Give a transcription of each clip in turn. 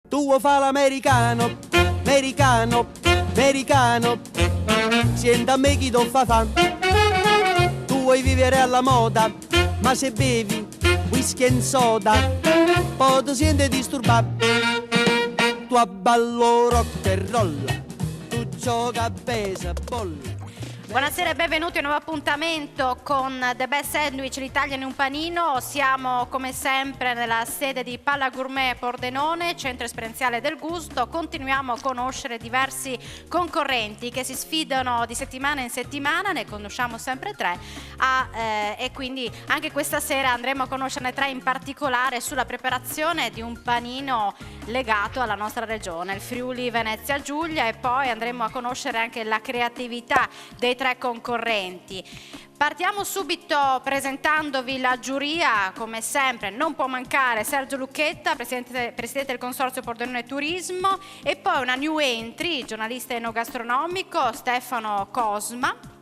Tu vuoi fare l'americano, americano, americano, senta a me chi ti fa fan. Tu vuoi vivere alla moda, ma se bevi whisky e soda, poi ti senti disturbato. Tu abballo rock and roll, tu gioca a baseball. Buonasera e benvenuti a un nuovo appuntamento con The Best Sandwich, l'Italia in un panino. Siamo come sempre nella sede di Palla Gourmet Pordenone, centro esperienziale del gusto. Continuiamo a conoscere diversi concorrenti che si sfidano di settimana in settimana, ne conosciamo sempre tre e quindi anche questa sera andremo a conoscerne tre in particolare sulla preparazione di un panino legato alla nostra regione, il Friuli Venezia Giulia, e poi andremo a conoscere anche la creatività dei tre concorrenti. Partiamo subito presentandovi la giuria. Come sempre non può mancare Sergio Lucchetta, presidente del Consorzio Pordenone Turismo, e poi una new entry, giornalista enogastronomico, Stefano Cosma.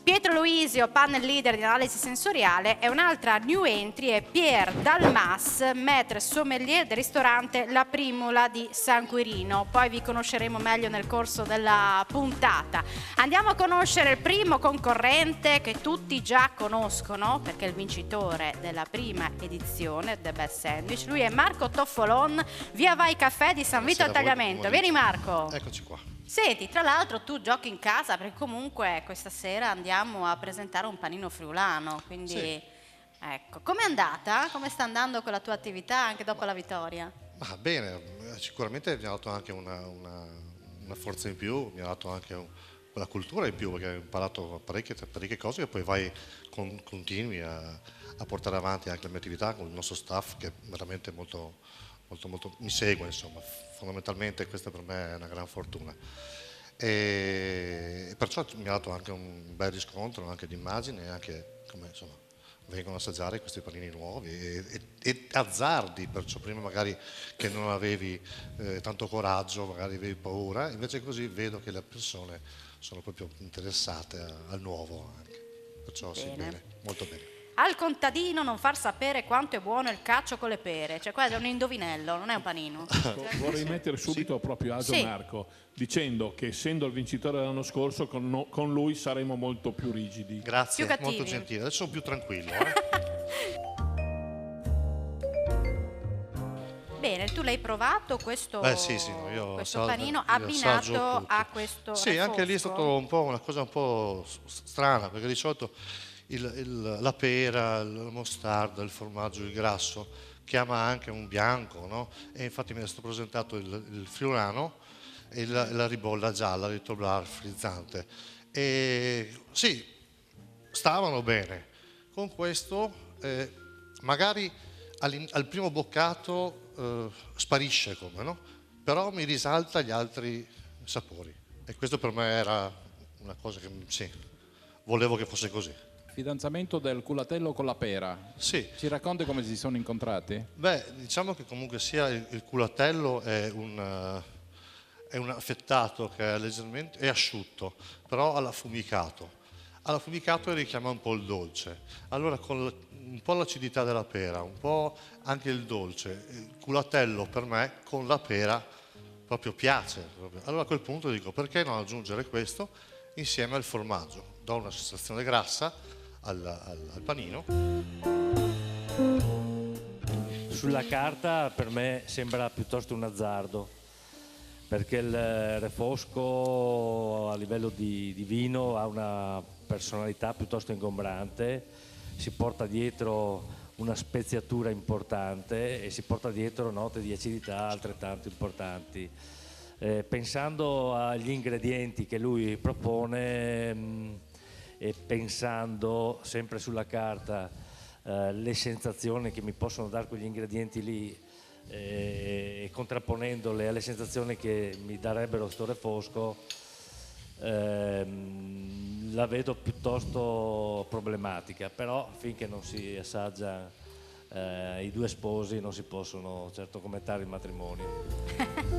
Pietro Luisio, panel leader di analisi sensoriale, e un'altra new entry è Pierre Dalmas, maître sommelier del ristorante La Primula di San Quirino. Poi vi conosceremo meglio nel corso della puntata. Andiamo a conoscere il primo concorrente che tutti già conoscono, perché è il vincitore della prima edizione The Best Sandwich. Lui è Marco Toffolon, Via Vai Caffè di San Vito al Tagliamento. Vieni Marco. Eccoci qua. Senti, tra l'altro tu giochi in casa, perché comunque questa sera andiamo a presentare un panino friulano, quindi sì. Ecco, com'è andata? Come sta andando con la tua attività anche dopo la vittoria? Bene, sicuramente mi ha dato anche una forza in più, mi ha dato anche una cultura in più, perché ho imparato parecchie cose che poi continui a portare avanti anche la mia attività con il nostro staff, che è veramente molto mi segue, insomma. Fondamentalmente questa per me è una gran fortuna, e perciò mi ha dato anche un bel riscontro anche di immagine, anche come insomma vengono a assaggiare questi panini nuovi e azzardi, perciò prima magari che non avevi tanto coraggio, magari avevi paura, invece così vedo che le persone sono proprio interessate al nuovo anche, perciò sì, bene, molto bene. Al contadino non far sapere quanto è buono il cacio con le pere, cioè qua è un indovinello, non è un panino. Vorrei mettere subito a proprio agio Marco, dicendo che essendo il vincitore dell'anno scorso con lui saremo molto più rigidi. Grazie, più cattivi. molto gentile, adesso sono più tranquillo. Bene, tu l'hai provato questo, sì, questo panino abbinato a questo Sì, refosco? anche lì è stato un po' una cosa un po' strana, perché di solito la pera, la mostarda, il formaggio, il grasso chiama anche un bianco, no? E infatti mi è stato presentato il friulano e la ribolla gialla, il toblar frizzante, e sì, stavano bene. Con questo magari al primo boccato sparisce come, no? Però mi risalta gli altri sapori, e questo per me era una cosa che sì, volevo che fosse così. Fidanzamento del culatello con la pera. Sì. Ci racconti come si sono incontrati? Beh, diciamo che comunque sia il culatello è un affettato che è leggermente è asciutto, però all'affumicato. All'affumicato richiama un po' il dolce. Allora con un po' l'acidità della pera, un po' anche il dolce. Il culatello per me con la pera proprio piace. Allora a quel punto dico, perché non aggiungere questo insieme al formaggio? Do una sensazione grassa al panino. Sulla carta per me sembra piuttosto un azzardo, perché il refosco a livello di vino ha una personalità piuttosto ingombrante, si porta dietro una speziatura importante e si porta dietro note di acidità altrettanto importanti. Pensando agli ingredienti che lui propone, e pensando sempre sulla carta le sensazioni che mi possono dare quegli ingredienti lì, e contrapponendole alle sensazioni che mi darebbero sto refosco, la vedo piuttosto problematica, però finché non si assaggia i due sposi non si possono certo commentare il matrimonio.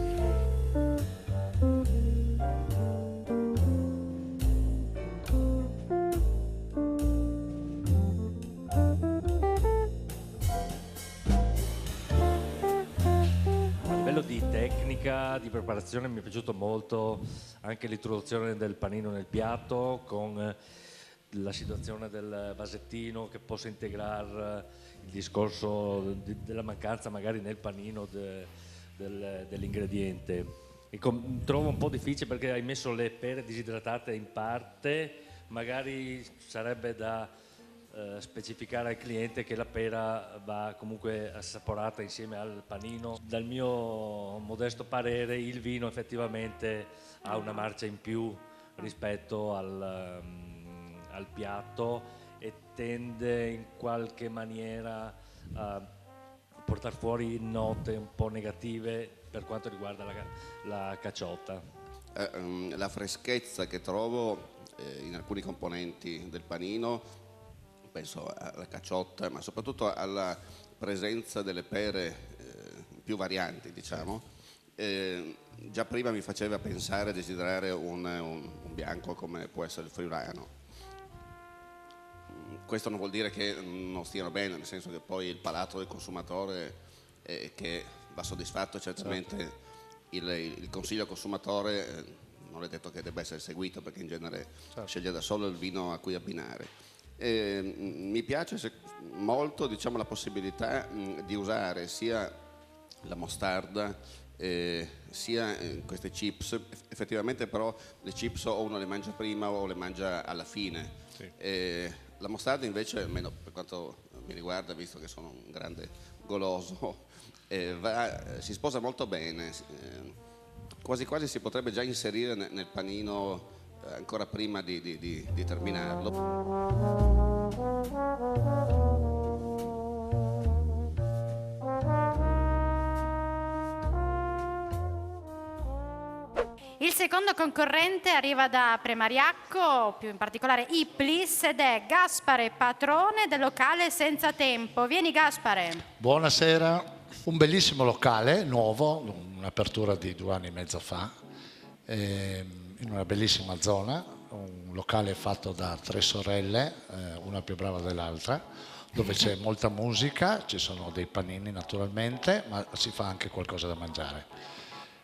tecnica di preparazione mi è piaciuto molto, anche l'introduzione del panino nel piatto con la situazione del vasettino che possa integrare il discorso della mancanza magari nel panino dell'ingrediente. Trovo un po' difficile perché hai messo le pere disidratate in parte, magari sarebbe da specificare al cliente che la pera va comunque assaporata insieme al panino. Dal mio modesto parere il vino effettivamente ha una marcia in più rispetto al piatto e tende in qualche maniera a portare fuori note un po' negative per quanto riguarda la caciotta. La freschezza che trovo in alcuni componenti del panino, penso alla caciotta, ma soprattutto alla presenza delle pere più varianti, diciamo, già prima mi faceva pensare a desiderare un bianco come può essere il friulano. Questo non vuol dire che non stiano bene, nel senso che poi il palato del consumatore che va soddisfatto, certamente il consiglio al consumatore non è detto che debba essere seguito, perché in genere sceglie da solo il vino a cui abbinare. Mi piace molto, diciamo, la possibilità di usare sia la mostarda sia queste chips. Effettivamente però le chips o uno le mangia prima o le mangia alla fine. Sì. La mostarda invece, almeno per quanto mi riguarda, visto che sono un grande goloso, si sposa molto bene, quasi quasi si potrebbe già inserire nel panino ancora prima di terminarlo. Il secondo concorrente arriva da Premariacco, più in particolare Iplis, ed è Gaspare Patrone del locale Senza Tempo. Vieni Gaspare. Buonasera, un bellissimo locale, nuovo, un'apertura di 2 anni e mezzo fa, in una bellissima zona, un locale fatto da 3 sorelle, una più brava dell'altra, dove c'è molta musica, ci sono dei panini naturalmente, ma si fa anche qualcosa da mangiare.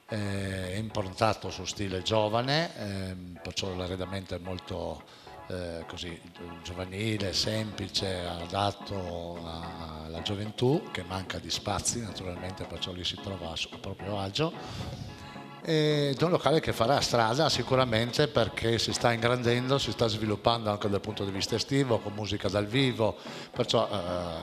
È improntato su stile giovane, perciò l'arredamento è molto così giovanile, semplice, adatto alla gioventù, che manca di spazi naturalmente, perciò lì si trova a proprio agio. Ed è un locale che farà strada sicuramente, perché si sta ingrandendo, si sta sviluppando anche dal punto di vista estivo, con musica dal vivo, perciò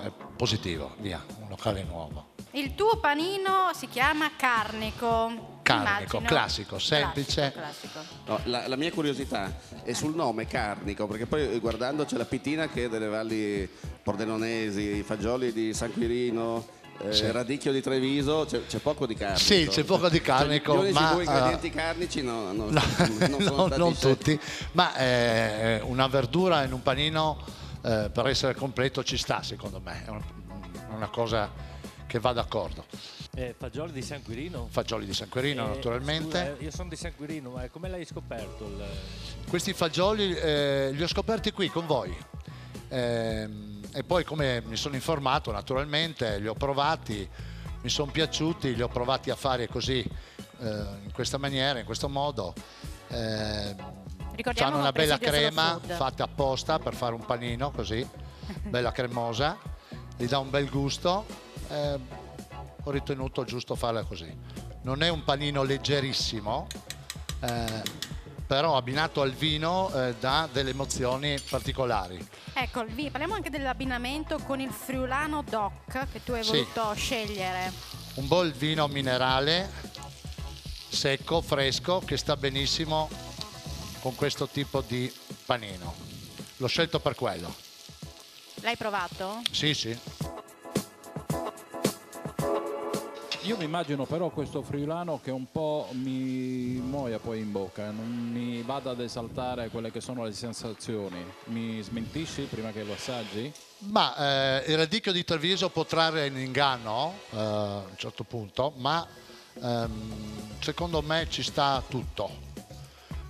è positivo, via, un locale nuovo. Il tuo panino si chiama Carnico. Carnico, immagino. Classico, semplice. Classico. No, la mia curiosità è sul nome Carnico, perché poi guardando c'è la pitina che è delle valli pordenonesi, i fagioli di San Quirino, radicchio di Treviso, c'è poco di carnico. Sì, c'è poco di carnico, gli unici ma 2 ingredienti carnici non sono stati non tutti, ma una verdura in un panino per essere completo ci sta, secondo me, è una cosa che va d'accordo. Fagioli di San Quirino? Fagioli di San Quirino, naturalmente. Scusa, io sono di San Quirino, ma come l'hai scoperto? Questi fagioli li ho scoperti qui con voi. E poi, come mi sono informato, naturalmente li ho provati, mi sono piaciuti, li ho provati a fare così, in questa maniera, in questo modo. Hanno una bella crema fatta apposta per fare un panino così, bella cremosa, gli dà un bel gusto. Ho ritenuto giusto farla così. Non è un panino leggerissimo, però abbinato al vino dà delle emozioni particolari. Ecco, parliamo anche dell'abbinamento con il friulano DOC che tu hai voluto scegliere. Un bel vino minerale, secco, fresco, che sta benissimo con questo tipo di panino. L'ho scelto per quello. L'hai provato? Sì, sì. Io mi immagino però questo friulano che un po' mi muoia poi in bocca, non mi vada ad esaltare quelle che sono le sensazioni. Mi smentisci prima che lo assaggi? Ma il radicchio di Treviso può trarre in inganno a un certo punto, ma secondo me ci sta tutto.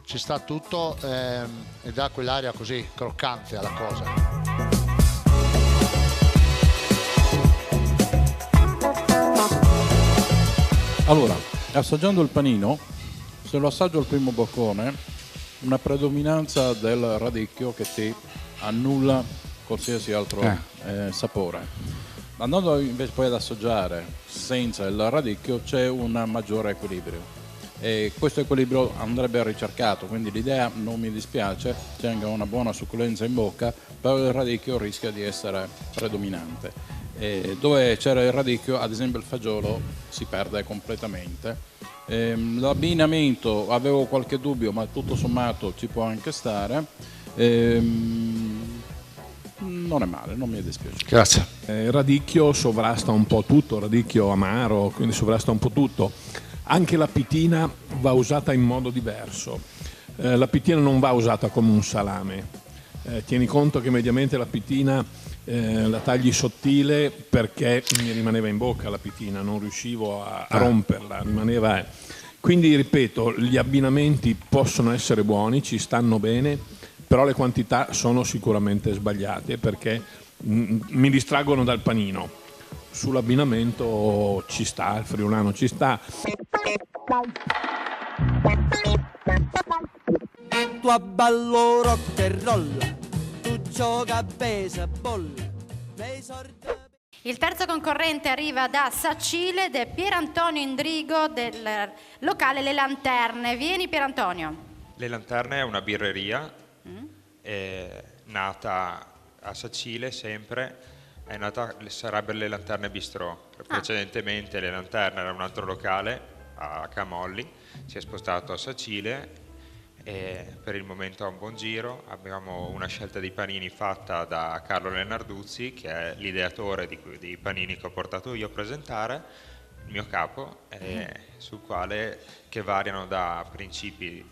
Ci sta tutto e dà quell'aria così croccante alla cosa. Allora, assaggiando il panino, se lo assaggio al primo boccone, una predominanza del radicchio che ti annulla qualsiasi altro sapore. Andando invece poi ad assaggiare senza il radicchio c'è un maggiore equilibrio e questo equilibrio andrebbe ricercato, quindi l'idea non mi dispiace, c'è anche una buona succulenza in bocca, però il radicchio rischia di essere predominante. E dove c'era il radicchio, ad esempio il fagiolo, si perde completamente. L'abbinamento avevo qualche dubbio, ma tutto sommato ci può anche stare. Non è male, non mi è dispiaciuto. Grazie. Il radicchio sovrasta un po' tutto, radicchio amaro, quindi sovrasta un po' tutto. Anche la pitina va usata in modo diverso. La pitina non va usata come un salame. Tieni conto che mediamente la pitina la tagli sottile perché mi rimaneva in bocca la pitina, non riuscivo a romperla, rimaneva. Quindi ripeto, gli abbinamenti possono essere buoni, ci stanno bene, però le quantità sono sicuramente sbagliate perché mi distraggono dal panino. Sull'abbinamento ci sta, il friulano ci sta. Tu abballo rock and roll, tu gioca a baseball, nei sordi. Il terzo concorrente arriva da Sacile ed è Pierantonio Indrigo del locale Le Lanterne. Vieni Pierantonio. Le Lanterne è una birreria, è nata a Sacile sempre, è nata, sarebbe Le Lanterne Bistrò. Precedentemente Le Lanterne era un altro locale a Camolli, si è spostato a Sacile e per il momento ha un buon giro. Abbiamo una scelta di panini fatta da Carlo Lenarduzzi, che è l'ideatore dei panini che ho portato io a presentare, il mio capo, sul quale che variano da principi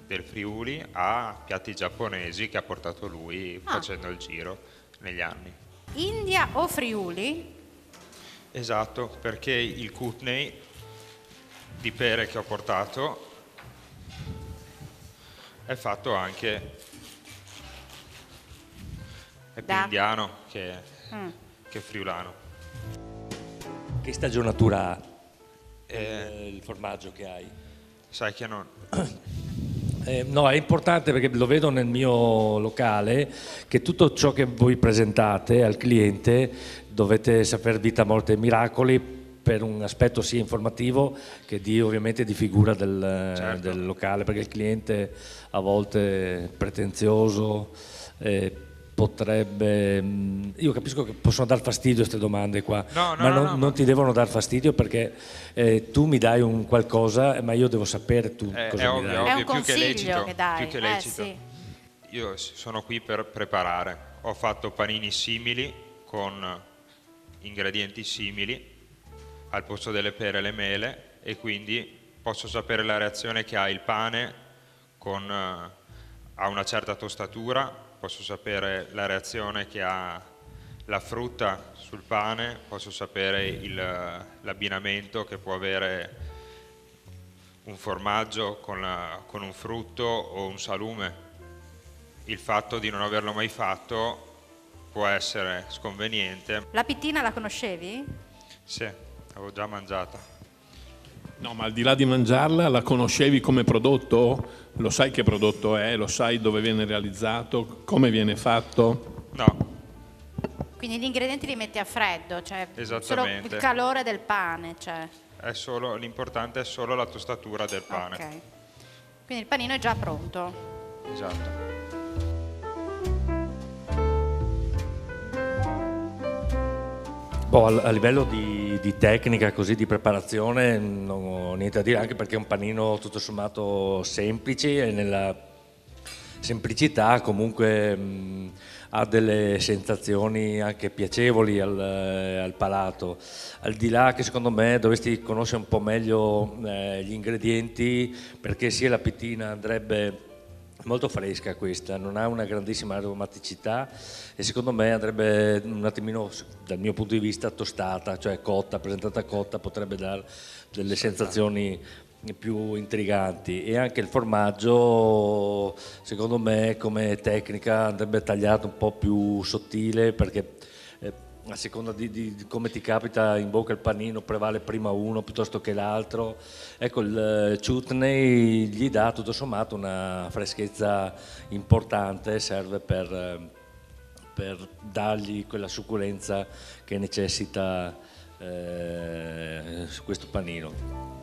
del Friuli a piatti giapponesi che ha portato lui facendo il giro negli anni. India o Friuli? Esatto, perché il Kutney di pere che ho portato è fatto anche, è più indiano che friulano. Che stagionatura ha il formaggio che hai? Sai che non... No, è importante perché lo vedo nel mio locale che tutto ciò che voi presentate al cliente dovete saper vita, morte e miracoli per un aspetto sia informativo che ovviamente di figura del locale, perché il cliente a volte è pretenzioso, potrebbe... Io capisco che possono dar fastidio queste domande qua, non ti devono dar fastidio perché tu mi dai un qualcosa, ma io devo sapere tu cosa mi dai. È un più che lecito, che dai. più che lecito. Sì. Io sono qui per preparare. Ho fatto panini simili con ingredienti simili al posto delle pere e le mele, e quindi posso sapere la reazione che ha il pane a una certa tostatura, posso sapere la reazione che ha la frutta sul pane, posso sapere l'abbinamento che può avere un formaggio con un frutto o un salume. Il fatto di non averlo mai fatto può essere sconveniente. La pittina la conoscevi? Sì, l'avevo già mangiata. No, ma al di là di mangiarla, la conoscevi come prodotto? Lo sai che prodotto è? Lo sai dove viene realizzato? Come viene fatto? No. Quindi gli ingredienti li metti a freddo, cioè solo il calore del pane, cioè. L'importante è solo la tostatura del pane. Ok. Quindi il panino è già pronto. Esatto. A livello di tecnica, così di preparazione, non ho niente da dire, anche perché è un panino tutto sommato semplice e nella semplicità comunque ha delle sensazioni anche piacevoli al palato. Al di là che secondo me dovresti conoscere un po' meglio gli ingredienti, perché sia la pittina andrebbe molto fresca, questa non ha una grandissima aromaticità e secondo me andrebbe un attimino, dal mio punto di vista, tostata, cioè cotta, presentata cotta, potrebbe dare delle sensazioni più intriganti. E anche il formaggio secondo me come tecnica andrebbe tagliato un po' più sottile, perché a seconda di come ti capita in bocca il panino, prevale prima uno piuttosto che l'altro. Ecco, il chutney gli dà tutto sommato una freschezza importante, serve per dargli quella succolenza che necessita su questo panino.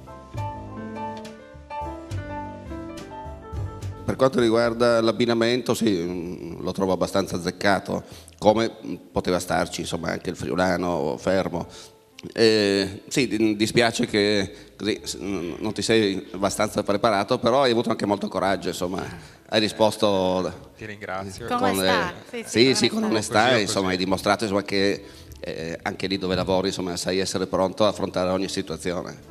Per quanto riguarda l'abbinamento, sì, lo trovo abbastanza azzeccato, come poteva starci insomma anche il friulano fermo. Sì, dispiace che così non ti sei abbastanza preparato, però hai avuto anche molto coraggio, insomma, hai risposto Ti ringrazio. Con onestà. sì, con onestà, Così o insomma, così. hai dimostrato insomma, che anche lì dove lavori insomma, sai essere pronto a affrontare ogni situazione.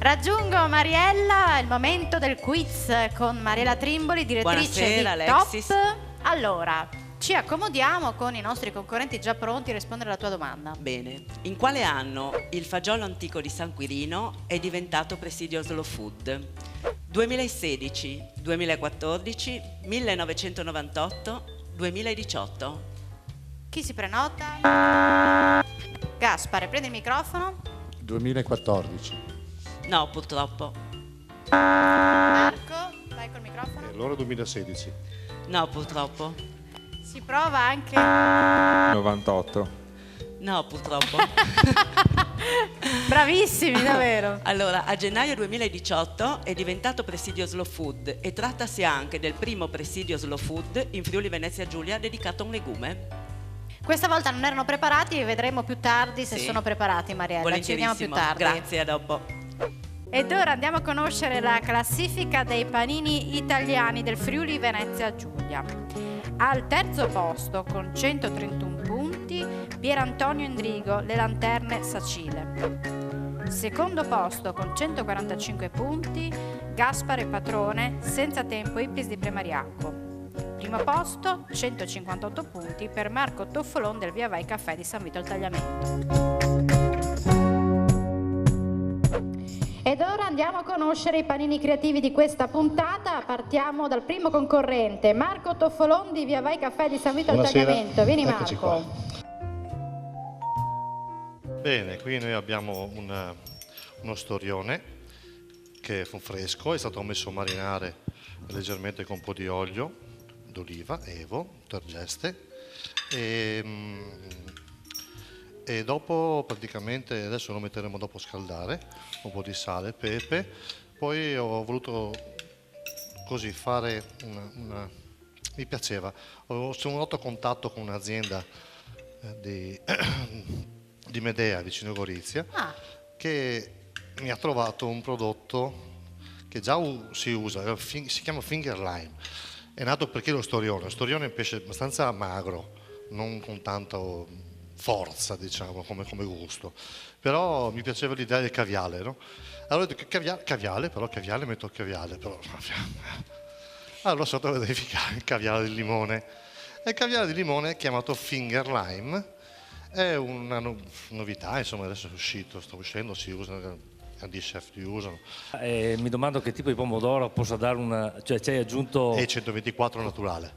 Raggiungo Mariella, è il momento del quiz con Mariella Trimboli, direttrice Buonasera, di Alexis. Top. Allora, ci accomodiamo con i nostri concorrenti già pronti a rispondere alla tua domanda. Bene. In quale anno il fagiolo antico di San Quirino è diventato presidio slow food? 2016, 2014, 1998, 2018? Chi si prenota? Gaspare, prendi il microfono. 2014. No, purtroppo. Marco, vai col microfono. Allora 2016. No, purtroppo. Si prova anche. 98. No, purtroppo. Bravissimi, davvero. Allora, a gennaio 2018 è diventato presidio slow food e trattasi anche del primo presidio slow food in Friuli Venezia Giulia dedicato a un legume. Questa volta non erano preparati e vedremo più tardi se Sì. sono preparati, Mariella. Ci vediamo più Volentierissimo. tardi. Grazie, a dopo. Ed ora andiamo a conoscere la classifica dei panini italiani del Friuli Venezia Giulia. Al terzo posto con 131 punti Pierantonio Endrigo, Le Lanterne Sacile. Secondo posto con 145 punti Gaspare Patrone, Senza Tempo Ipis di Premariacco. Primo posto 158 punti per Marco Toffolon del Via Vai Caffè di San Vito al Tagliamento. Ed ora andiamo a conoscere i panini creativi di questa puntata. Partiamo dal primo concorrente, Marco Toffolon di Via Vai Caffè di San Vito al Buonasera. Tagliamento. Vieni Eccoci Marco. Bene, qui noi abbiamo uno storione che fu fresco, è stato messo a marinare leggermente con un po' di olio d'oliva, Evo, Tergeste, e dopo praticamente adesso lo metteremo dopo a scaldare, un po' di sale, pepe, poi ho voluto così fare mi piaceva, ho avuto contatto con un'azienda di Medea vicino Gorizia che mi ha trovato un prodotto che già si usa, si chiama Finger Lime. È nato perché lo storione è un pesce abbastanza magro, non con tanta forza, diciamo, come gusto. Però mi piaceva l'idea del caviale, no? Allora ho detto caviale, metto il caviale, però. Allora sono andato a verificare il caviale di limone. E il caviale di limone, chiamato Finger Lime, è una novità, insomma, adesso è uscito, sta uscendo, si usa, tanti chef li usano. Mi domando che tipo di pomodoro possa dare una... cioè ci hai aggiunto... È 124 naturale.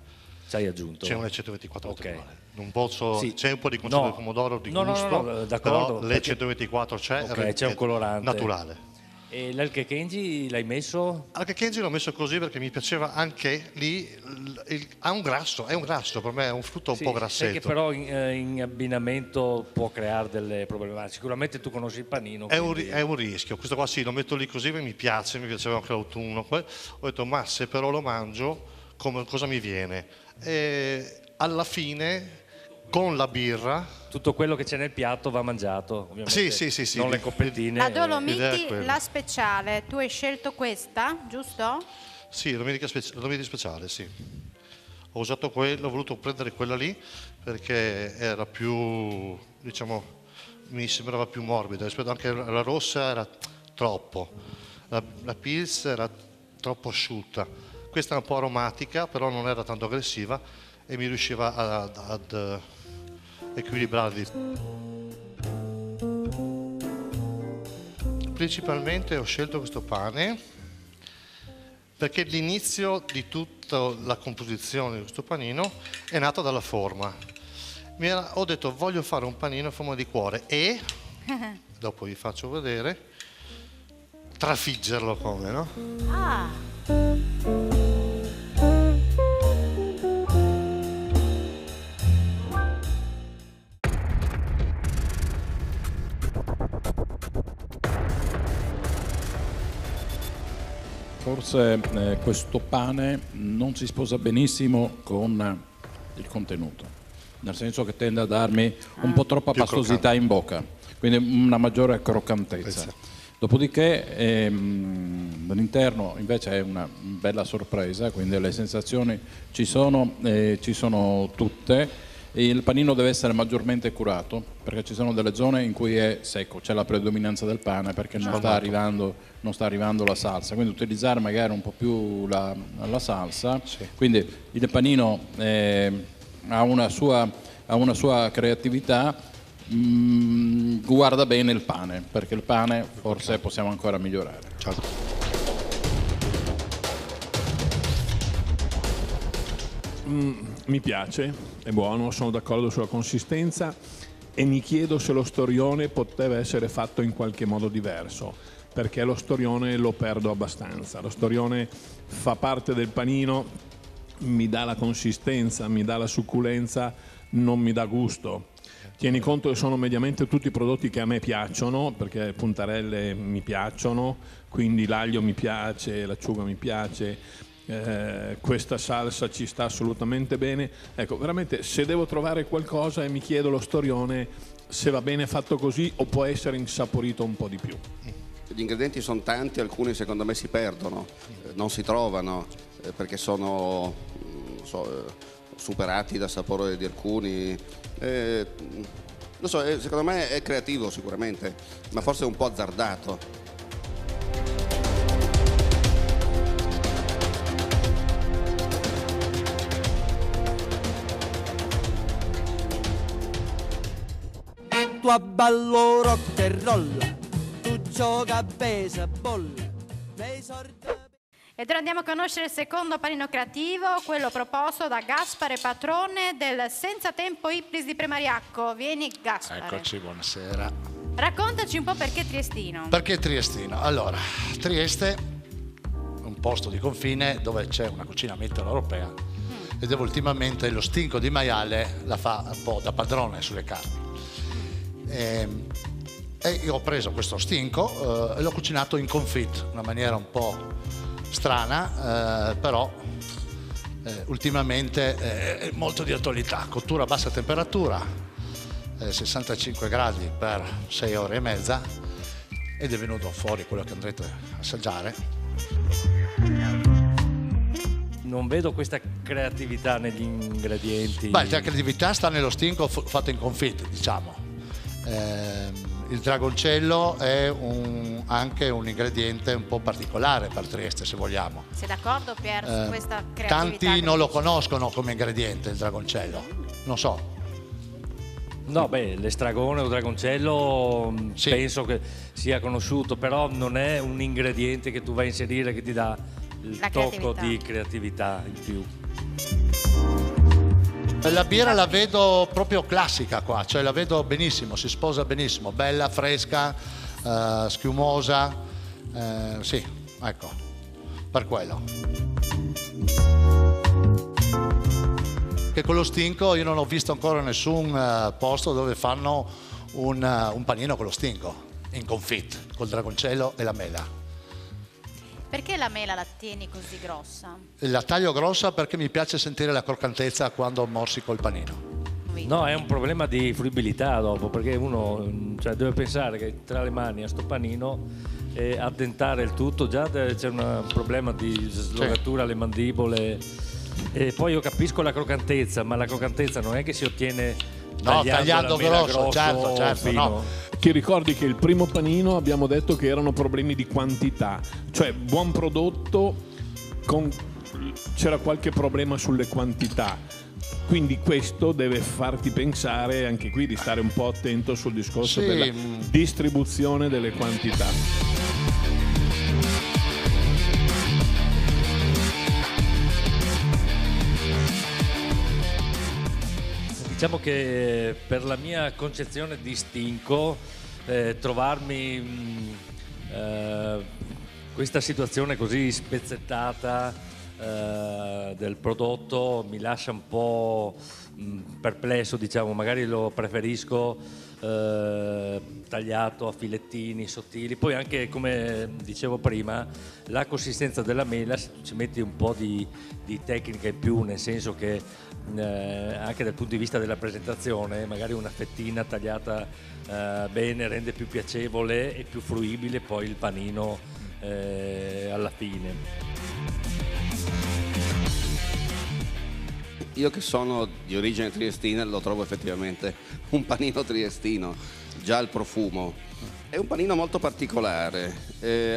Ci hai aggiunto? C'è un E124 Ok. naturale. Non posso, Sì. c'è un po' di consiglio No. di pomodoro di No, gusto, d'accordo, però perché- l'E124 c'è, Ok, c'è un colorante. naturale. E l'Elke Kenji l'hai messo? Anche Kenji l'ho messo così perché mi piaceva anche lì, ha un grasso, per me è un frutto un Sì, po' sai grassetto. che però in abbinamento può creare delle problematiche. Sicuramente tu conosci il panino. È quindi- un rischio, questo qua sì, lo metto lì così, mi piaceva anche l'autunno. Ho detto, ma se però lo mangio, cosa mi viene? E alla fine, con la birra... Tutto quello che c'è nel piatto va mangiato, ovviamente. Sì. Non le coppettine. La l'idea è Dolomiti, quella. la speciale, tu hai scelto questa, giusto? Sì, domenica speciale, sì. Ho usato quello, ho voluto prendere quella lì perché era più, diciamo, mi sembrava più morbida rispetto anche alla rossa, era troppo. La Pils era troppo asciutta. Questa è un po' aromatica, però non era tanto aggressiva e mi riusciva ad equilibrarli. Principalmente ho scelto questo pane perché l'inizio di tutta la composizione di questo panino è nato dalla forma. Ho detto voglio fare un panino a forma di cuore e, dopo vi faccio vedere, trafiggerlo come, no? Forse questo pane non si sposa benissimo con il contenuto, nel senso che tende a darmi un po' troppa Più pastosità in bocca, quindi una maggiore croccantezza. Dopodiché all'interno invece è una bella sorpresa, quindi le sensazioni ci sono tutte. Il panino deve essere maggiormente curato perché ci sono delle zone in cui è secco, c'è la predominanza del pane perché non sta arrivando la salsa, quindi utilizzare magari un po' più la salsa. Quindi il panino ha una sua creatività, guarda bene il pane, perché il pane forse possiamo ancora migliorare. Mi piace, è buono, sono d'accordo sulla consistenza e mi chiedo se lo storione poteva essere fatto in qualche modo diverso, perché lo storione lo perdo abbastanza. Lo storione fa parte del panino, mi dà la consistenza, mi dà la succulenza, non mi dà gusto. Tieni conto che sono mediamente tutti prodotti che a me piacciono, perché le puntarelle mi piacciono, quindi l'aglio mi piace, l'acciuga mi piace. Questa salsa ci sta assolutamente bene. Ecco, veramente se devo trovare qualcosa e mi chiedo lo storione se va bene fatto così o può essere insaporito un po' di più. Gli ingredienti sono tanti, alcuni secondo me si perdono, non si trovano perché sono superati dal sapore di alcuni. Non so, secondo me è creativo sicuramente, ma forse un po' azzardato. Tu abballo rock e roll, tu gioca a baseball, nei sordi. Ed ora andiamo a conoscere il secondo panino creativo, quello proposto da Gaspare Patrone del Senza Tempo Iplis di Premariacco. Vieni Gaspare. Eccoci, buonasera. Raccontaci un po' perché triestino. Perché triestino? Allora, Trieste, un posto di confine dove c'è una cucina mitteleuropea ed ultimamente lo stinco di maiale la fa un po' da padrone sulle carni. E io ho preso questo stinco e l'ho cucinato in confit, una maniera un po' strana, però ultimamente è molto di attualità. Cottura a bassa temperatura, 65 gradi per 6 ore e mezza, ed è venuto fuori quello che andrete a assaggiare. Non vedo questa creatività negli ingredienti. Beh, la creatività sta nello stinco fatto in confit, diciamo. Il dragoncello è anche un ingrediente un po' particolare per Trieste, se vogliamo. Sei d'accordo Pier su questa creatività? Tanti non lo conoscono come ingrediente il dragoncello, non so. No, beh, l'estragone o dragoncello penso che sia conosciuto, però non è un ingrediente che tu vai a inserire che ti dà il tocco di creatività in più. La birra la vedo proprio classica qua, cioè la vedo benissimo, si sposa benissimo, bella, fresca, schiumosa, sì, ecco, per quello. Che con lo stinco io non ho visto ancora nessun posto dove fanno un panino con lo stinco, in confit, col dragoncello e la mela. Perché la mela la tieni così grossa? La taglio grossa perché mi piace sentire la croccantezza quando morsico il panino. No, è un problema di fruibilità dopo, perché uno deve pensare che tra le mani a sto panino e addentare il tutto, già c'è un problema di slogatura alle mandibole. E poi io capisco la croccantezza, ma la croccantezza non è che si ottiene tagliando grosso, certo, no. Ti ricordi che il primo panino abbiamo detto che erano problemi di quantità, cioè buon prodotto, c'era qualche problema sulle quantità, quindi questo deve farti pensare anche qui di stare un po' attento sul discorso della distribuzione delle quantità. diciamo che per la mia concezione di stinco, trovarmi questa situazione così spezzettata del prodotto mi lascia un po' perplesso, diciamo. Magari lo preferisco tagliato a filettini sottili. Poi anche, come dicevo prima, la consistenza della mela, se ci metti un po' di tecnica in più, nel senso che anche dal punto di vista della presentazione, magari una fettina tagliata bene rende più piacevole e più fruibile poi il panino alla fine. Io che sono di origine triestina lo trovo effettivamente un panino triestino, già il profumo. È un panino molto particolare,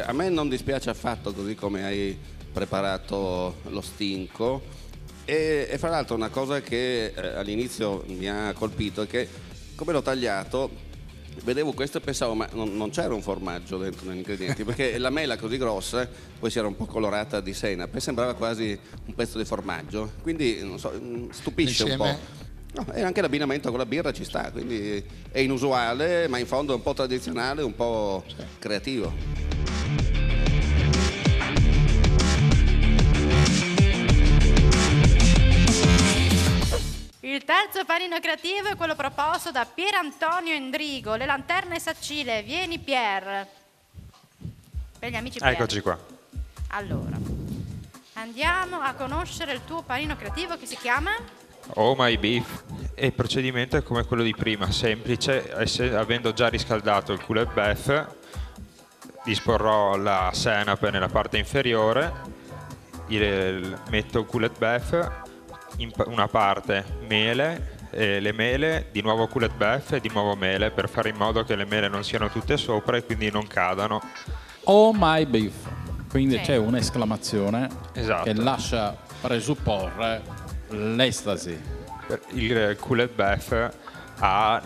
a me non dispiace affatto così come hai preparato lo stinco e fra l'altro una cosa che all'inizio mi ha colpito è che come l'ho tagliato vedevo questo e pensavo ma non c'era un formaggio dentro negli ingredienti, perché la mela così grossa poi si era un po' colorata di senape, sembrava quasi un pezzo di formaggio, quindi non so, stupisce un po'. No, e anche l'abbinamento con la birra ci sta, quindi è inusuale ma in fondo è un po' tradizionale, un po' creativo. Il terzo panino creativo è quello proposto da Pier Antonio Endrigo, Le Lanterne Sacile. Vieni Pier. Per gli amici Pier. Eccoci qua. Allora, andiamo a conoscere il tuo panino creativo che si chiama? Oh My Beef. E il procedimento è come quello di prima, semplice. Avendo già riscaldato il coulet beef, disporrò la senape nella parte inferiore, metto il coulet beef, in una parte mele, le mele, di nuovo coulet beef e di nuovo mele, per fare in modo che le mele non siano tutte sopra e quindi non cadano. Oh my beef, quindi Sì. c'è un'esclamazione Esatto. che lascia presupporre l'estasi. Il coulet beef ha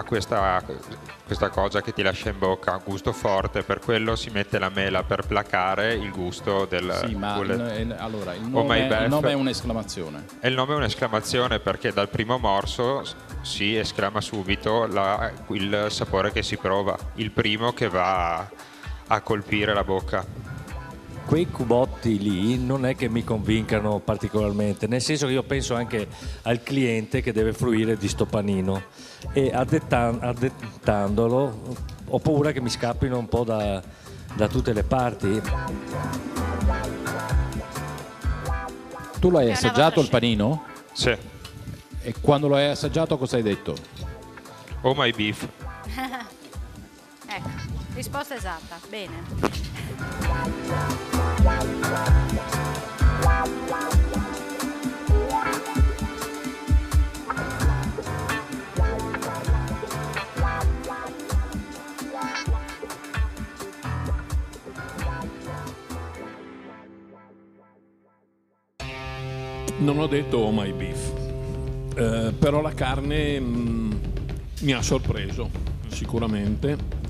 questa cosa che ti lascia in bocca, gusto forte, per quello si mette la mela per placare il gusto del Sì, ma coulet. allora il Oh my nome beef. è un'esclamazione. E il nome è un'esclamazione perché dal primo morso si esclama subito il sapore che si prova, il primo che va a colpire la bocca. Quei cubotti lì non è che mi convincano particolarmente, nel senso che io penso anche al cliente che deve fruire di sto panino e addettandolo ho paura che mi scappino un po' da tutte le parti. Tu l'hai È una assaggiato il vostra panino? Sì. E quando lo hai assaggiato cosa hai detto? Oh my beef. Ecco, risposta esatta. Bene. Non ho detto oh my beef, però la carne mi ha sorpreso sicuramente.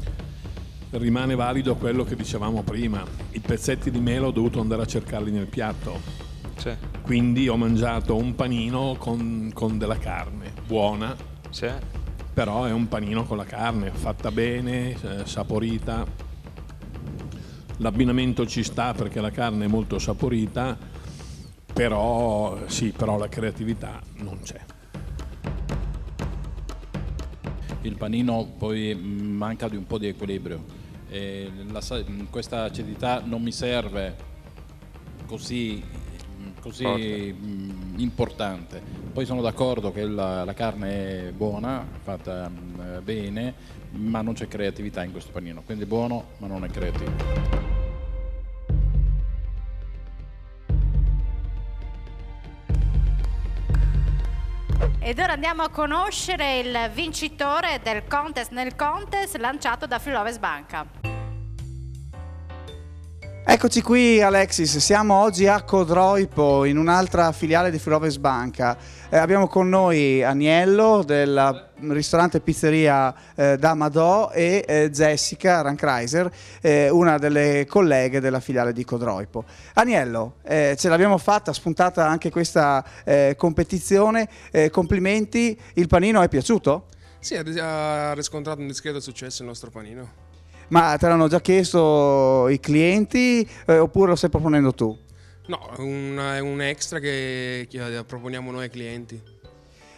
Rimane valido quello che dicevamo prima, i pezzetti di mela ho dovuto andare a cercarli nel piatto, Sì. quindi ho mangiato un panino con della carne buona, Sì. però è un panino con la carne fatta bene, saporita. L'abbinamento ci sta perché la carne è molto saporita, però la creatività non c'è. Il panino poi manca di un po' di equilibrio. Questa acidità non mi serve così importante. Poi sono d'accordo che la carne è buona, fatta bene, ma non c'è creatività in questo panino. Quindi è buono, ma non è creativo. Ed ora andiamo a conoscere il vincitore del contest nel contest lanciato da Friuloves Banca. Eccoci qui Alexis, siamo oggi a Codroipo in un'altra filiale di Friuloves Banca. Abbiamo con noi Aniello ristorante e pizzeria da Madò, e Jessica Rankreiser, una delle colleghe della filiale di Codroipo. Aniello, ce l'abbiamo fatta, spuntata anche questa competizione, complimenti, il panino è piaciuto? Sì, ha riscontrato un discreto successo il nostro panino. Ma te l'hanno già chiesto i clienti oppure lo stai proponendo tu? No, è un extra che proponiamo noi ai clienti.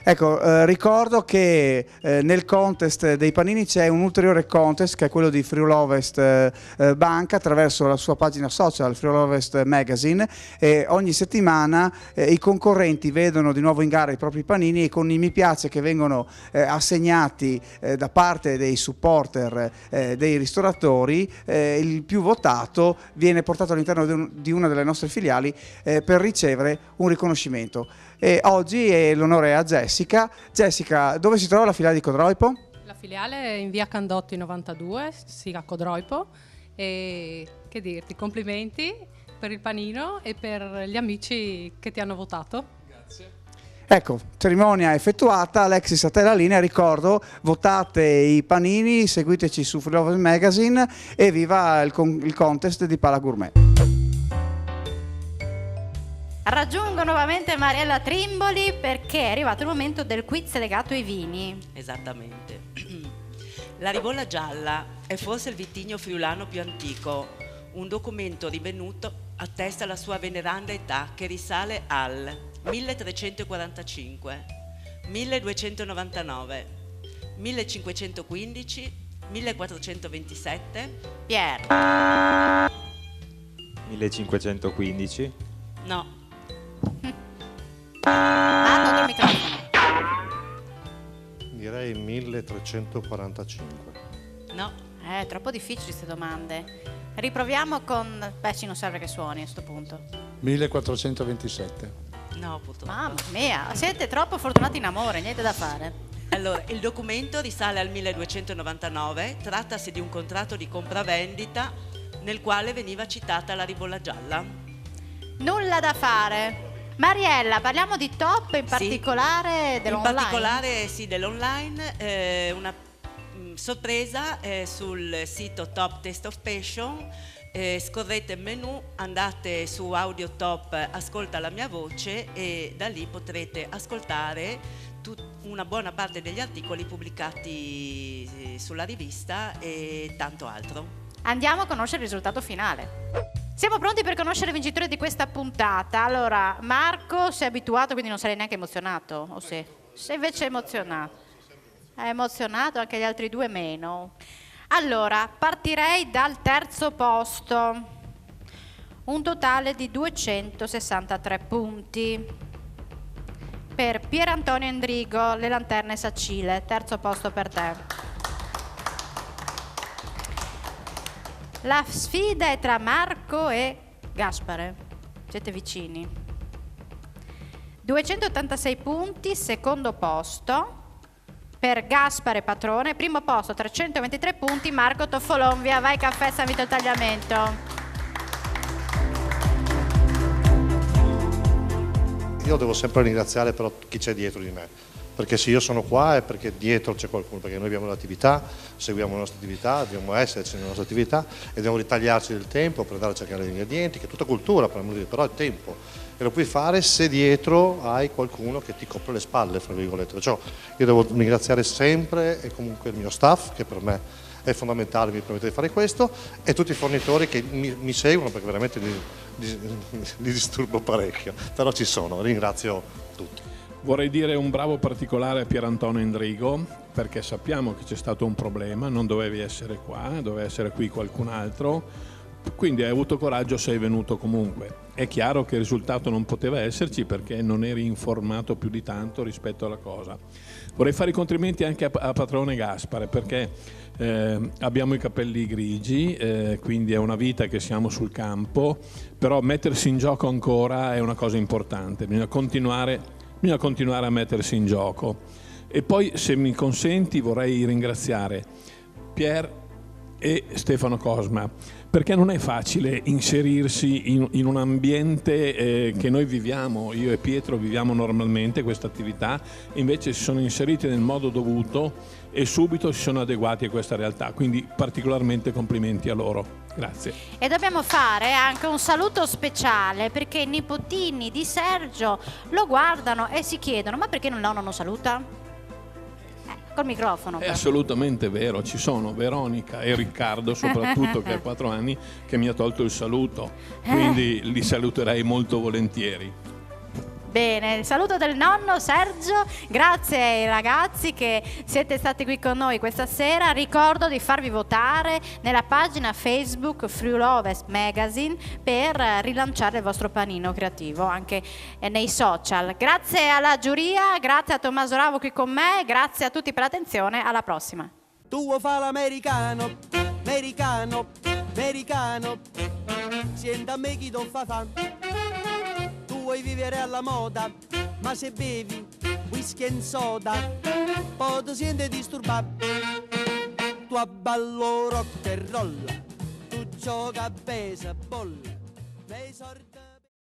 Ecco, ricordo che nel contest dei panini c'è un ulteriore contest, che è quello di Friuli Ovest Banca, attraverso la sua pagina social Friuli Ovest Magazine, e ogni settimana i concorrenti vedono di nuovo in gara i propri panini, e con i mi piace che vengono assegnati da parte dei supporter dei ristoratori, il più votato viene portato all'interno di una delle nostre filiali per ricevere un riconoscimento. E oggi l'onore è a Jessica. Jessica, dove si trova la filiale di Codroipo? La filiale è in via Candotti 92, sì, a Codroipo. E che dirti, complimenti per il panino e per gli amici che ti hanno votato. Grazie. Ecco, cerimonia effettuata. Alexis, a te la linea. Ricordo, votate i panini, seguiteci su Friuli Ovest Magazine e viva il contest di Pala Gourmet. Raggiungo nuovamente Mariella Trimboli perché è arrivato il momento del quiz legato ai vini. Esattamente. La ribolla gialla è forse il vitigno friulano più antico. Un documento rinvenuto attesta la sua veneranda età, che risale al 1345, 1299, 1515, 1427. Pier. 1515. No. Hanno il microfono. Direi 1345. No. Troppo difficili queste domande. Riproviamo con... Beh, ci non serve che suoni a sto punto. 1427. No, purtroppo. Mamma mia, siete troppo fortunati in amore, niente da fare. Allora, il documento risale al 1299, trattasi di un contratto di compravendita nel quale veniva citata la ribolla gialla. Nulla da fare. Mariella, parliamo di top, in particolare dell'online. In particolare sì, dell'online, una sorpresa sul sito Top Taste of Passion. Scorrete il menu, andate su Audio Top, ascolta la mia voce, e da lì potrete ascoltare una buona parte degli articoli pubblicati sulla rivista e tanto altro. Andiamo a conoscere il risultato finale. Siamo pronti per conoscere il vincitore di questa puntata. Allora, Marco, sei abituato, quindi non sarei neanche emozionato, o sì? Sei invece emozionato. È emozionato, anche gli altri due meno. Allora, partirei dal terzo posto. Un totale di 263 punti. Per Pier Antonio Endrigo, Le Lanterne Sacile. Terzo posto per te. La sfida è tra Marco e Gaspare. Siete vicini. 286 punti, secondo posto per Gaspare Patrone. Primo posto, 323 punti, Marco Toffolon. Via, vai caffè, San Vito il tagliamento. Io devo sempre ringraziare però chi c'è dietro di me, perché se io sono qua è perché dietro c'è qualcuno, perché noi abbiamo l'attività, seguiamo la nostra attività, dobbiamo esserci nella nostra attività e dobbiamo ritagliarci del tempo per andare a cercare gli ingredienti, che è tutta cultura, per dire, però è tempo. E lo puoi fare se dietro hai qualcuno che ti copre le spalle, fra virgolette. Perciò io devo ringraziare sempre e comunque il mio staff, che per me è fondamentale, mi permette di fare questo, e tutti i fornitori che mi seguono, perché veramente li disturbo parecchio, però ci sono, ringrazio tutti. Vorrei dire un bravo particolare a Pier Antonio Endrigo, perché sappiamo che c'è stato un problema, non dovevi essere qua, doveva essere qui qualcun altro, quindi hai avuto coraggio, sei venuto comunque. È chiaro che il risultato non poteva esserci perché non eri informato più di tanto rispetto alla cosa. Vorrei fare i complimenti anche a Patrone Gaspare, perché abbiamo i capelli grigi, quindi è una vita che siamo sul campo, però mettersi in gioco ancora è una cosa importante, bisogna continuare a mettersi in gioco. E poi, se mi consenti, vorrei ringraziare Pier e Stefano Cosma, perché non è facile inserirsi in un ambiente che noi viviamo, io e Pietro viviamo normalmente questa attività, invece si sono inseriti nel modo dovuto e subito si sono adeguati a questa realtà, quindi particolarmente complimenti a loro. Grazie. E dobbiamo fare anche un saluto speciale perché i nipotini di Sergio lo guardano e si chiedono: ma perché il nonno non saluta? Col microfono. È assolutamente vero, ci sono Veronica e Riccardo soprattutto che ha 4 anni che mi ha tolto il saluto, quindi li saluterei molto volentieri. Bene, il saluto del nonno Sergio, grazie ai ragazzi che siete stati qui con noi questa sera. Ricordo di farvi votare nella pagina Facebook Friuli Ovest Magazine per rilanciare il vostro panino creativo anche nei social. Grazie alla giuria, grazie a Tommaso Ravo qui con me, grazie a tutti per l'attenzione, alla prossima. Tu fa l'americano, americano, americano, senta a me chi ti fa fan. Vuoi vivere alla moda, ma se bevi whisky e soda, poi ti senti disturbato. Tu abballo rock e roll, tu gioca a baseball, nei sordi